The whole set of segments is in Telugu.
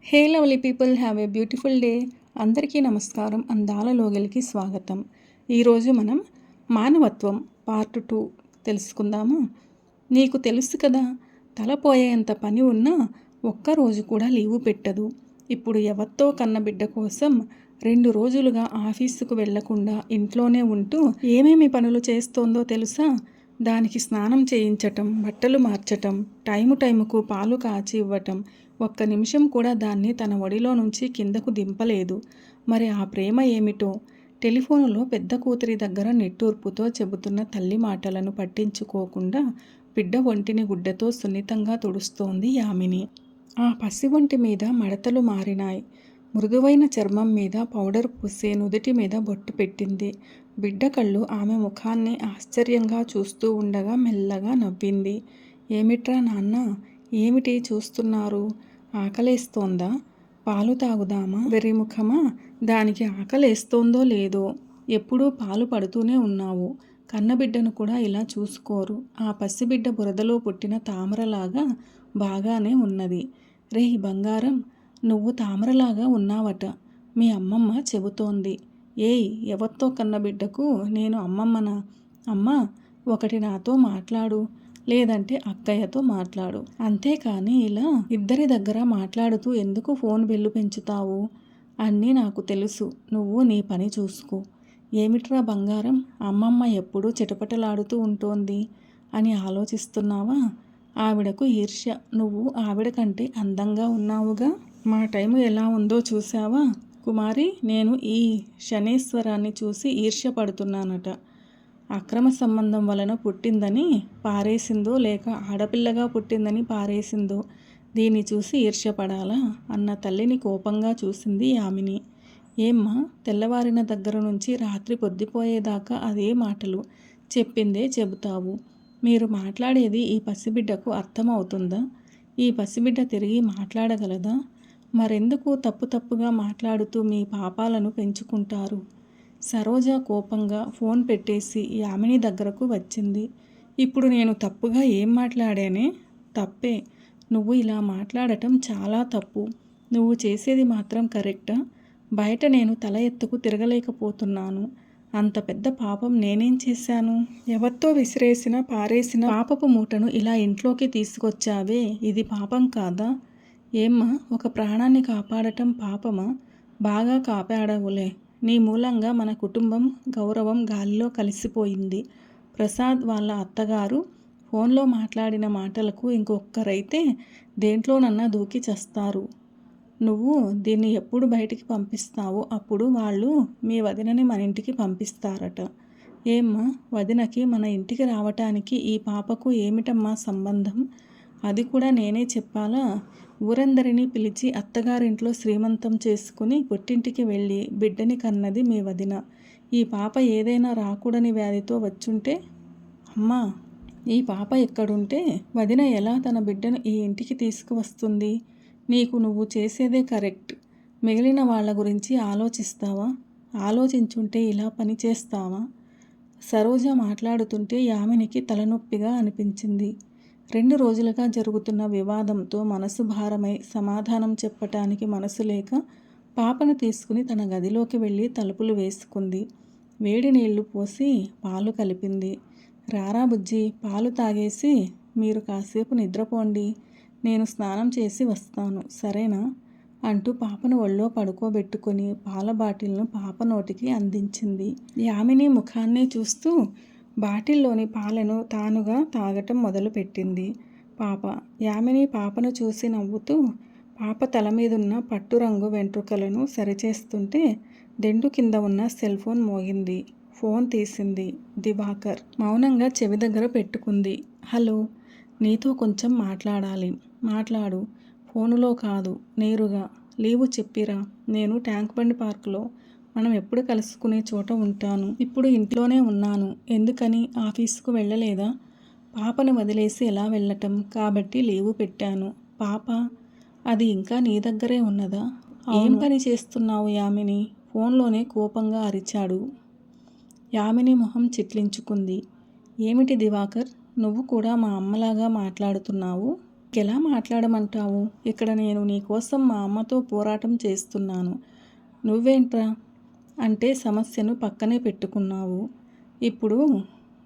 Hey lovely people, have a beautiful day. అందరికీ నమస్కారం. అందాల లోగిలికి స్వాగతం. ఈరోజు మనం మానవత్వం పార్ట్ 2 తెలుసుకుందాము. నీకు తెలుసు కదా, తలపోయేంత పని ఉన్నా ఒక్కరోజు కూడా లీవు పెట్టదు. ఇప్పుడు ఎవరితో కన్నబిడ్డ కోసం 2 రోజులుగా ఆఫీసుకు వెళ్లకుండా ఇంట్లోనే ఉంటూ ఏమేమి పనులు చేస్తోందో తెలుసా? దానికి స్నానం చేయించటం, బట్టలు మార్చటం, టైముకు పాలు కాచి ఇవ్వటం, ఒక్క నిమిషం కూడా దాన్ని తన ఒడిలో నుంచి కిందకు దింపలేదు. మరి ఆ ప్రేమ ఏమిటో? టెలిఫోనులో పెద్ద కూతురి దగ్గర నిట్టూర్పుతో చెబుతున్న తల్లి మాటలను పట్టించుకోకుండా బిడ్డ ఒంటిని గుడ్డతో సున్నితంగా తుడుస్తోంది యామిని. ఆ పసి ఒంటి మీద మడతలు మారినాయి. మృదువైన చర్మం మీద పౌడర్ పూసి నుదుటి మీద బొట్టు పెట్టింది. బిడ్డ కళ్ళు ఆమె ముఖాన్ని ఆశ్చర్యంగా చూస్తూ ఉండగా మెల్లగా నవ్వింది. ఏమిట్రా నాన్న, ఏమిటి చూస్తున్నారు? ఆకలేస్తోందా? పాలు తాగుదామా? వెర్రిముఖమా, దానికి ఆకలేస్తోందో లేదో, ఎప్పుడూ పాలు పడుతూనే ఉన్నావు. కన్నబిడ్డను కూడా ఇలా చూసుకోరు. ఆ పసిబిడ్డ బురదలో పుట్టిన తామరలాగా బాగానే ఉన్నది. రేయ్ బంగారం, నువ్వు తామరలాగా ఉన్నావట, మీ అమ్మమ్మ చెబుతోంది. ఏయ్, ఎవరితో కన్నబిడ్డకు నేను అమ్మమ్మనా? అమ్మా, ఒకటి నాతో మాట్లాడు, లేదంటే అక్కయ్యతో మాట్లాడు. అంతేకాని ఇలా ఇద్దరి దగ్గర మాట్లాడుతూ ఎందుకు ఫోన్ బిల్లు పెంచుతావు? అన్నీ నాకు తెలుసు, నువ్వు నీ పని చూసుకో. ఏమిట్రా బంగారం, అమ్మమ్మ ఎప్పుడూ చిటపటలాడుతూ ఉంటోంది అని ఆలోచిస్తున్నావా? ఆవిడకు ఈర్ష్య. నువ్వు ఆవిడ కంటే అందంగా ఉన్నావుగా. మా టైము ఎలా ఉందో చూసావా కుమారి? నేను ఈ శనేశ్వరాన్ని చూసి ఈర్ష్య పడుతున్నానట. అక్రమ సంబంధం వలన పుట్టిందని పారేసిందో, లేక ఆడపిల్లగా పుట్టిందని పారేసిందో, దీన్ని చూసి ఈర్ష్యపడాలా అన్న తల్లిని కోపంగా చూసింది యామిని. ఏమ్మా, తెల్లవారిన దగ్గర నుంచి రాత్రి పొద్దుపోయేదాకా అదే మాటలు చెప్పిందే చెబుతావు. మీరు మాట్లాడేది ఈ పసిబిడ్డకు అర్థమవుతుందా? ఈ పసిబిడ్డ తిరిగి మాట్లాడగలదా? మరెందుకు తప్పుగా మాట్లాడుతూ మీ పాపాలను పెంచుకుంటారు? సరోజ కోపంగా ఫోన్ పెట్టేసి యామిని దగ్గరకు వచ్చింది. ఇప్పుడు నేను తప్పుగా ఏం మాట్లాడానే? తప్పే. నువ్వు ఇలా మాట్లాడటం చాలా తప్పు. నువ్వు చేసేది మాత్రం కరెక్టా? బయట నేను తల ఎత్తుకు తిరగలేకపోతున్నాను. అంత పెద్ద పాపం నేనేం చేశాను? ఎవరితో విసిరేసిన పారేసిన పాపపు మూటను ఇలా ఇంట్లోకి తీసుకొచ్చావే, ఇది పాపం కాదా? ఏమ్మా, ఒక ప్రాణాన్ని కాపాడటం పాపమా? బాగా కాపాడవులే. నీ మూలంగా మన కుటుంబం గౌరవం గాలిలో కలిసిపోయింది. ప్రసాద్ వాళ్ళ అత్తగారు ఫోన్లో మాట్లాడిన మాటలకు ఇంకొక్కరైతే దేంట్లోనన్నా దూకి చస్తారు. నువ్వు దీన్ని ఎప్పుడు బయటికి పంపిస్తావో అప్పుడు వాళ్ళు మీ వదినని మన ఇంటికి పంపిస్తారట. ఏమ్మా, వదినకి మన ఇంటికి రావటానికి ఈ పాపకు ఏమిటమ్మా సంబంధం? అది కూడా నేనే చెప్పాలా? ఊరందరినీ పిలిచి అత్తగారింట్లో శ్రీమంతం చేసుకుని పుట్టింటికి వెళ్ళి బిడ్డని కన్నది మీ వదిన. ఈ పాప ఏదైనా రాకూడని వ్యాధితో వచ్చుంటే? అమ్మా, ఈ పాప ఎక్కడుంటే వదిన ఎలా తన బిడ్డను ఈ ఇంటికి తీసుకువస్తుంది? నీకు నువ్వు చేసేదే కరెక్ట్. మిగిలిన వాళ్ళ గురించి ఆలోచిస్తావా? ఆలోచించుంటే ఇలా పని చేస్తావా? సరోజ మాట్లాడుతుంటే యామినికి తలనొప్పిగా అనిపించింది. 2 రోజులుగా జరుగుతున్న వివాదంతో మనసు భారమై సమాధానం చెప్పటానికి మనసు లేక పాపను తీసుకుని తన గదిలోకి వెళ్ళి తలుపులు వేసుకుంది. వేడి నీళ్లు పోసి పాలు కలిపింది. రారా బుజ్జి, పాలు తాగేసి మీరు కాసేపు నిద్రపోండి, నేను స్నానం చేసి వస్తాను, సరేనా? అంటూ పాపను ఒళ్ళో పడుకోబెట్టుకుని పాల బాటిల్ను పాప నోటికి అందించింది. యామిని ముఖాన్ని చూస్తూ బాటిల్లోని పాలను తానుగా తాగటం మొదలుపెట్టింది పాప. యామిని పాపను చూసి నవ్వుతూ పాప తల మీదున్న పట్టురంగు వెంట్రుకలను సరిచేస్తుంటే దెండు కింద ఉన్న సెల్ ఫోన్ మోగింది. ఫోన్ తీసింది. దివాకర్. మౌనంగా చెవి దగ్గర పెట్టుకుంది. హలో, నీతో కొంచెం మాట్లాడాలి. మాట్లాడు. ఫోనులో కాదు, నేరుగా. లీవు చెప్పిరా. నేను ట్యాంక్ బండ్ పార్కులో మనం ఎప్పుడు కలుసుకునే చోట ఉంటాను. ఇప్పుడు ఇంట్లోనే ఉన్నాను. ఎందుకని ఆఫీసుకు వెళ్ళలేదా? పాపను వదిలేసి ఎలా వెళ్ళటం? కాబట్టి లీవు పెట్టాను. పాప అది ఇంకా నీ దగ్గరే ఉన్నదా? ఏం పని చేస్తున్నావు యామిని? ఫోన్లోనే కోపంగా అరిచాడు. యామిని మొహం చిట్లించుకుంది. ఏమిటి దివాకర్, నువ్వు కూడా మా అమ్మలాగా మాట్లాడుతున్నావు? ఎలా మాట్లాడమంటావు? ఇక్కడ నేను నీకోసం మా అమ్మతో పోరాటం చేస్తున్నాను. నువ్వేంట్రా అంటే సమస్యను పక్కనే పెట్టుకున్నావు. ఇప్పుడు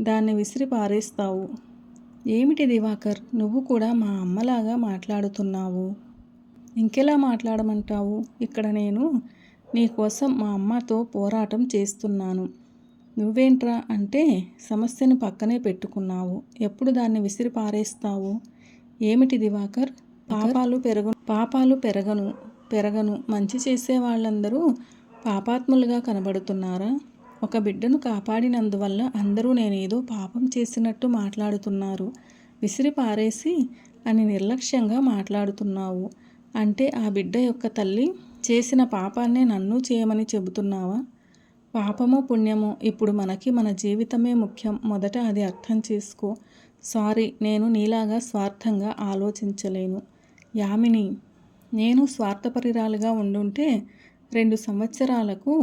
దాన్ని విసిరి పారేస్తావు. ఏమిటి దివాకర్, నువ్వు కూడా మా అమ్మలాగా మాట్లాడుతున్నావు. ఇంకెలా మాట్లాడమంటావు? ఇక్కడ నేను నీకోసం మా అమ్మతో పోరాటం చేస్తున్నాను. నువ్వేంట్రా అంటే సమస్యను పక్కనే పెట్టుకున్నావు. ఎప్పుడు దాన్ని విసిరి పారేస్తావు? ఏమిటి దివాకర్, పాపాలు పెరగను మంచి చేసే వాళ్ళందరూ పాపాత్ములుగా కనబడుతున్నారా? ఒక బిడ్డను కాపాడినందువల్ల అందరూ నేనేదో పాపం చేసినట్టు మాట్లాడుతున్నారు. విసిరి పారేసి అని నిర్లక్ష్యంగా మాట్లాడుతున్నావు. అంటే ఆ బిడ్డ యొక్క తల్లి చేసిన పాపాన్నే నన్ను చేయమని చెబుతున్నావా? పాపమో పుణ్యమో ఇప్పుడు మనకి మన జీవితమే ముఖ్యం. మొదట అది అర్థం చేసుకో. సారీ, నేను నీలాగా స్వార్థంగా ఆలోచించలేను. యామిని, నేను స్వార్థపరిరాలుగా ఉండుంటే 2 సంవత్సరాలకు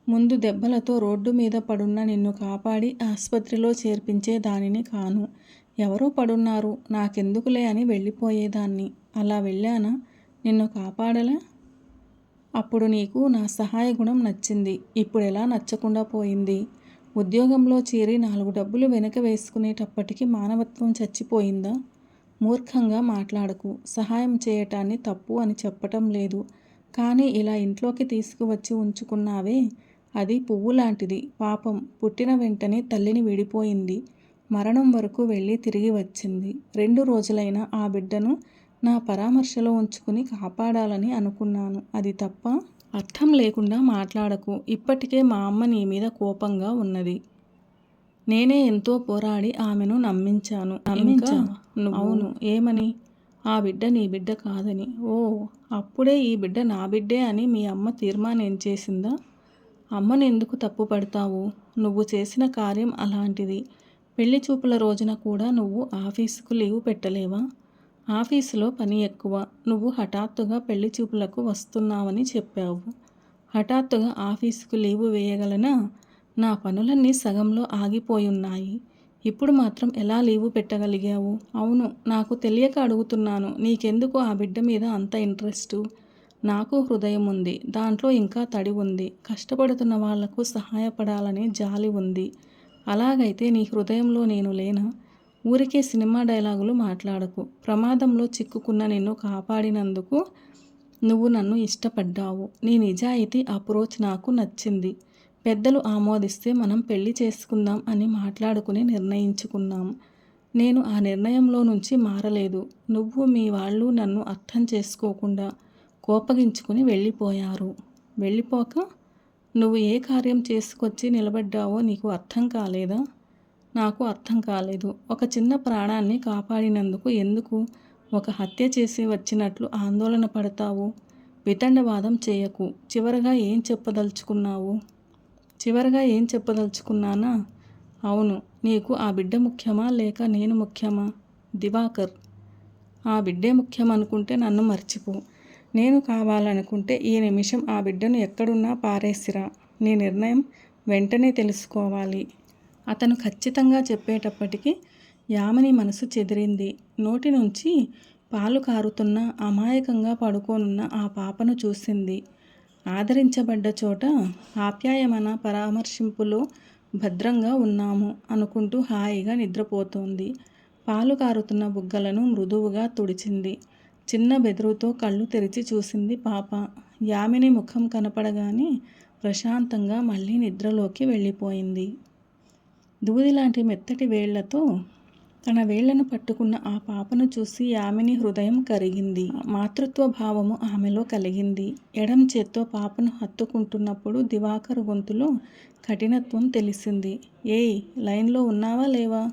ముందు దెబ్బలతో రోడ్డు మీద పడున్న నిన్ను కాపాడి ఆసుపత్రిలో చేర్పించే దానిని కాను. ఎవరో పడున్నారు, నాకెందుకులే అని వెళ్ళిపోయేదాన్ని. అలా వెళ్ళానా? నిన్ను కాపాడలా? అప్పుడు నీకు నా సహాయ గుణం నచ్చింది. ఇప్పుడు ఎలా నచ్చకుండా పోయింది? ఉద్యోగంలో చేరి 4 డబ్బులు వెనక వేసుకునేటప్పటికి మానవత్వం చచ్చిపోయిందా? మూర్ఖంగా మాట్లాడకు. సహాయం చేయటాన్ని తప్పు అని చెప్పటం లేదు. కానీ ఇలా ఇంట్లోకి తీసుకువచ్చి ఉంచుకున్నావే, అది పువ్వు లాంటిది. పాపం, పుట్టిన వెంటనే తల్లిని విడిపోయింది. మరణం వరకు వెళ్ళి తిరిగి వచ్చింది. 2 రోజులైనా ఆ బిడ్డను నా పరామర్శలో ఉంచుకుని కాపాడాలని అనుకున్నాను. అది తప్ప? అర్థం లేకుండా మాట్లాడకు. ఇప్పటికే మా అమ్మ నీ మీద కోపంగా ఉన్నది. నేనే ఎంతో పోరాడి ఆమెను నమ్మించాను. అవును, ఏమని? ఆ బిడ్డ నీ బిడ్డ కాదని. ఓ, అప్పుడే ఈ బిడ్డ నా బిడ్డే అని మీ అమ్మ తీర్మానించేసిందా? అమ్మను ఎందుకు తప్పు పడతావు? నువ్వు చేసిన కార్యం అలాంటిది. పెళ్లి చూపుల రోజున కూడా నువ్వు ఆఫీసుకు లీవు పెట్టలేవా? ఆఫీసులో పని ఎక్కువ. నువ్వు హఠాత్తుగా పెళ్లి చూపులకు వస్తున్నావని చెప్పావు. హఠాత్తుగా ఆఫీసుకు లీవు వేయగలనా? నా పనులన్నీ సగంలో ఆగిపోయున్నాయి. ఇప్పుడు మాత్రం ఎలా లీవు పెట్టగలిగావు? అవును, నాకు తెలియక అడుగుతున్నాను. నీకెందుకు ఆ బిడ్డ మీద అంత ఇంట్రెస్టు? నాకు హృదయం ఉంది, దాంట్లో ఇంకా తడి ఉంది. కష్టపడుతున్న వాళ్లకు సహాయపడాలని జాలి ఉంది. అలాగైతే నీ హృదయంలో నేను లేనా? ఊరికే సినిమా డైలాగులు మాట్లాడకు. ప్రమాదంలో చిక్కుకున్న నిన్ను కాపాడినందుకు నువ్వు నన్ను ఇష్టపడ్డావు. నీ నిజాయితీ అప్రోచ్ నాకు నచ్చింది. పెద్దలు ఆమోదిస్తే మనం పెళ్లి చేసుకుందాం అని మాట్లాడుకుని నిర్ణయించుకున్నాం. నేను ఆ నిర్ణయంలో నుంచి మారలేదు. నువ్వు మీ వాళ్ళు నన్ను అర్థం చేసుకోకుండా కోపగించుకుని వెళ్ళిపోయారు. వెళ్ళిపోక నువ్వు ఏ కార్యం చేసుకొచ్చి నిలబడ్డావో నీకు అర్థం కాలేదా? నాకు అర్థం కాలేదు. ఒక చిన్న ప్రాణాన్ని కాపాడినందుకు ఎందుకు ఒక హత్య చేసి వచ్చినట్లు ఆందోళన పడతావు? వితండవాదం చేయకు. చివరగా ఏం చెప్పదలుచుకున్నానా? అవును, నీకు ఆ బిడ్డ ముఖ్యమా లేక నేను ముఖ్యమా? దివాకర్, ఆ బిడ్డే ముఖ్యం అనుకుంటే నన్ను మర్చిపో. నేను కావాలనుకుంటే ఈ నిమిషం ఆ బిడ్డను ఎక్కడున్నా పారేసిరా. నీ నిర్ణయం వెంటనే తెలుసుకోవాలి. అతను ఖచ్చితంగా చెప్పేటప్పటికి యామిని మనసు చెదిరింది. నోటి నుంచి పాలు కారుతున్న అమాయకంగా పడుకోనున్న ఆ పాపను చూసింది. ఆదరించబడ్డ చోట ఆప్యాయమన పరామర్శింపులో భద్రంగా ఉన్నాము అనుకుంటూ హాయిగా నిద్రపోతోంది. పాలు కారుతున్న బుగ్గలను మృదువుగా తుడిచింది. చిన్న బెదురుతో కళ్ళు తెరిచి చూసింది పాప. యామిని ముఖం కనపడగానే ప్రశాంతంగా మళ్ళీ నిద్రలోకి వెళ్ళిపోయింది. దూదిలాంటి మెత్తటి వేళ్లతో తన వేళ్లను పట్టుకున్న ఆ పాపను చూసి యామిని హృదయం కరిగింది. మాతృత్వ భావము ఆమెలో కలిగింది. ఎడం చేత్తో పాపను హత్తుకుంటున్నప్పుడు దివాకర్ గొంతులో కఠినత్వం తెలిసింది. ఏయ్, లైన్లో ఉన్నావా లేవా?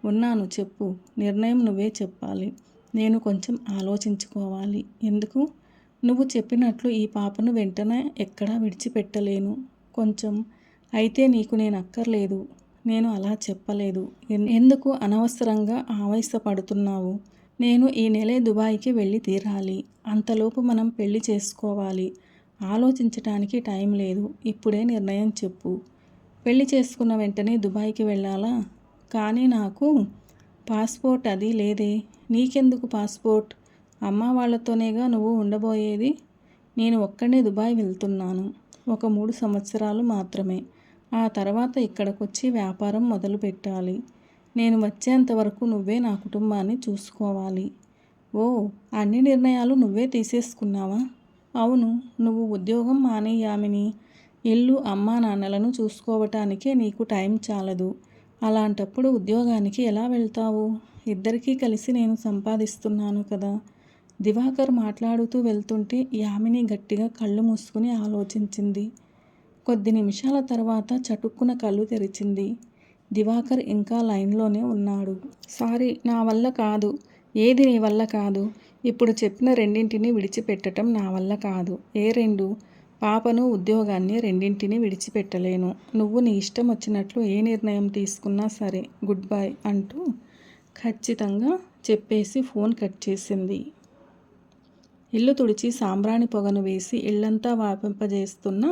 ఉన్నాను, చెప్పు. నిర్ణయం నువ్వే చెప్పాలి. నేను కొంచెం ఆలోచించుకోవాలి. ఎందుకు? నువ్వు చెప్పినట్లు ఈ పాపను వెంటనే ఎక్కడా విడిచిపెట్టలేను. కొంచెం. అయితే నీకు నేను అక్కర్లేదు. నేను అలా చెప్పలేదు. ఎందుకు అనవసరంగా ఆవేశపడుతున్నావు? నేను ఈ నెలే దుబాయ్కి వెళ్ళి తీరాలి. అంతలోపు మనం పెళ్లి చేసుకోవాలి. ఆలోచించటానికి టైం లేదు. ఇప్పుడే నిర్ణయం చెప్పు. పెళ్లి చేసుకున్న వెంటనే దుబాయ్కి వెళ్ళాలా? కానీ నాకు పాస్పోర్ట్ అది లేదే. నీకెందుకు పాస్పోర్ట్? అమ్మ వాళ్ళతోనేగా నువ్వు ఉండబోయేది. నేను ఒక్కడే దుబాయ్ వెళ్తున్నాను. ఒక 3 సంవత్సరాలు మాత్రమే. ఆ తర్వాత ఇక్కడికొచ్చి వ్యాపారం మొదలు పెట్టాలి. నేను వచ్చేంత వరకు నువ్వే నా కుటుంబాన్ని చూసుకోవాలి. ఓ, అన్ని నిర్ణయాలు నువ్వే తీసేసుకున్నావా? అవును. నువ్వు ఉద్యోగం మానేయ్ యామిని. ఇల్లు, అమ్మా నాన్నలను చూసుకోవటానికే నీకు టైం చాలదు. అలాంటప్పుడు ఉద్యోగానికి ఎలా వెళ్తావు? ఇద్దరికీ కలిసి నేను సంపాదిస్తున్నాను కదా. దివాకర్ మాట్లాడుతూ వెళ్తుంటే యామిని గట్టిగా కళ్ళు మూసుకుని ఆలోచించింది. కొద్ది నిమిషాల తర్వాత చటుక్కున కళ్ళు తెరిచింది. దివాకర్ ఇంకా లైన్లోనే ఉన్నాడు. సారీ, నా వల్ల కాదు. ఏది నీ వల్ల కాదు? ఇప్పుడు చెప్పిన రెండింటినీ విడిచిపెట్టడం నా వల్ల కాదు. ఏ 2? పాపను, ఉద్యోగాన్ని రెండింటినీ విడిచిపెట్టలేను. నువ్వు నీ ఇష్టం వచ్చినట్లు ఏ నిర్ణయం తీసుకున్నా సరే. గుడ్ బై అంటూ ఖచ్చితంగా చెప్పేసి ఫోన్ కట్ చేసింది. ఇల్లు తుడిచి సాంబ్రాణి పొగను వేసి ఇల్లంతా వాపింపజేస్తున్న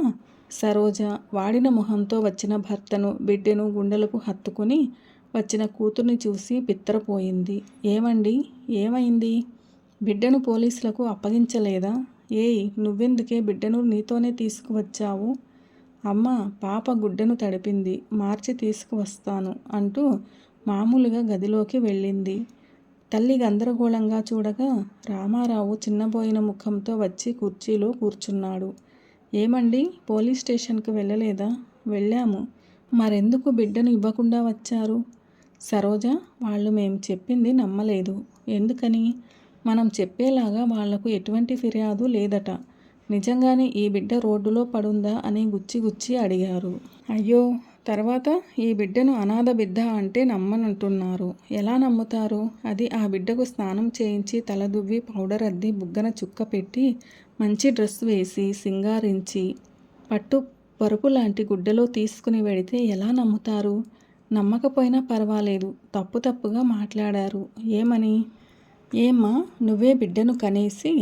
సరోజ వాడిన మొహంతో వచ్చిన భర్తను, బిడ్డను గుండెలకు హత్తుకుని వచ్చిన కూతుర్ని చూసి బిత్తరపోయింది. ఏమండి, ఏమైంది? బిడ్డను పోలీసులకు అప్పగించలేదా? ఏయ్, నువ్వెందుకే బిడ్డను నీతోనే తీసుకువచ్చావు? అమ్మ, పాప గుడ్డను తడిపింది, మార్చి తీసుకువస్తాను అంటూ మామూలుగా గదిలోకి వెళ్ళింది. తల్లి గందరగోళంగా చూడగా రామారావు చిన్నబోయిన ముఖంతో వచ్చి కుర్చీలో కూర్చున్నాడు. ఏమండి, పోలీస్ స్టేషన్కి వెళ్ళలేదా? వెళ్ళాము. మరెందుకు బిడ్డను ఇవ్వకుండా వచ్చారు? సరోజ, వాళ్ళు మేము చెప్పింది నమ్మలేదు. ఎందుకని? మనం చెప్పేలాగా వాళ్లకు ఎటువంటి ఫిర్యాదు లేదట. నిజంగానే ఈ బిడ్డ రోడ్డులో పడుందా అని గుచ్చి అడిగారు. అయ్యో, తర్వాత ఈ బిడ్డను అనాథ బిడ్డ అంటే నమ్మనంటున్నారు. ఎలా నమ్ముతారు? అది ఆ బిడ్డకు స్నానం చేయించి తలదువ్వి పౌడర్ అద్ది బుగ్గన చుక్క పెట్టి మంచి డ్రెస్ వేసి సింగారించి పట్టు పరుపు లాంటి గుడ్డలో తీసుకుని వెడితే ఎలా నమ్ముతారు? నమ్మకపోయినా పర్వాలేదు, తప్పుగా మాట్లాడారు. ఏమని? ఏమ్మా, నువ్వే బిడ్డను కనేసి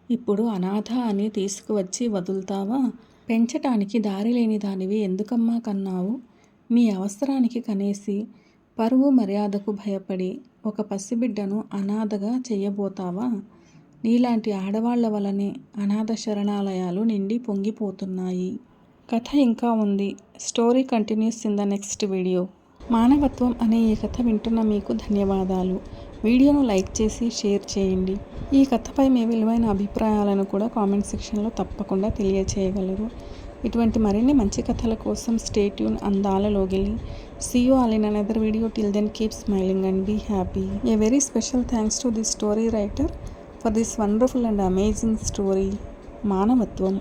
ఇప్పుడు అనాథ అని తీసుకువచ్చి వదులుతావా? పెంచటానికి దారి లేని దానివి ఎందుకమ్మా కన్నావు? మీ అవసరానికి కనేసి పరువు మర్యాదకు భయపడి ఒక పసిబిడ్డను అనాథగా చెయ్యబోతావా? నీలాంటి ఆడవాళ్ల వలనే అనాథ శరణాలయాలు నిండి పొంగిపోతున్నాయి. కథ ఇంకా ఉంది. Story continuous in the next video. మానవత్వం అనే ఈ కథ వింటున్న మీకు ధన్యవాదాలు. వీడియోను లైక్ చేసి షేర్ చేయండి. ఈ కథపై మీ విలువైన అభిప్రాయాలను కూడా కామెంట్ సెక్షన్లో తప్పకుండా తెలియచేయగలరు. ఇటువంటి మరిన్ని మంచి కథల కోసం స్టే ట్యూన్ అందాల లోగిలి. See you all in another video. Till then, keep smiling and be happy. A very special thanks to the story writer for this wonderful and amazing story, Manavatvam.